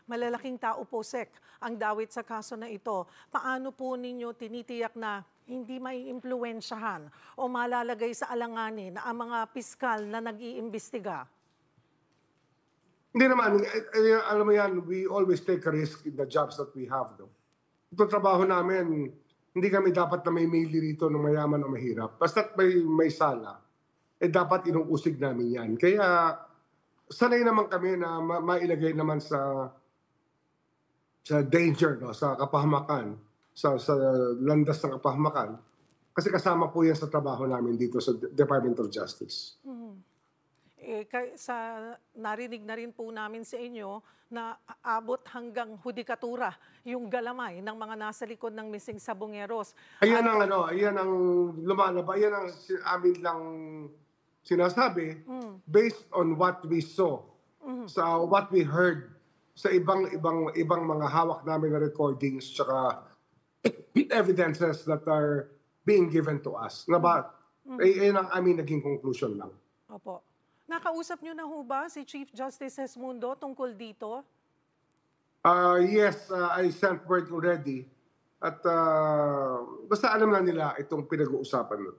Malalaking tao po, Sek, ang dawit sa kaso na ito. Paano po ninyo tinitiyak na hindi maiimpluwensyahan o malalagay sa alanganin ang mga piskal na nag-iimbestiga? Hindi naman, alam mo yan, we always take a risk in the jobs that we have. No? Ito trabaho namin, hindi kami dapat na may maili rito ng mayaman o mahirap. Basta't may sala, dapat inuusig namin yan. Kaya sanay naman kami na mailagay naman sa danger, no? Sa kapahamakan, sa landas ng kapahamakan. Kasi kasama po yan sa trabaho namin dito sa Department of Justice. Narinig na rin po namin sa inyo na abot hanggang hudikatura yung galamay ng mga nasa likod ng missing Sabongeros. Ayan ang lumalabas, ayan ang amin lang sinasabi based on what we saw, sa what we heard sa ibang mga hawak namin na recordings tsaka evidences that are being given to us. Ayan ang aming naging conclusion lang. Opo. Nakausap niyo na ho ba si Chief Justice Esmundo tungkol dito? Yes, I sent word already. At basta alam na nila itong pinag-uusapan nun.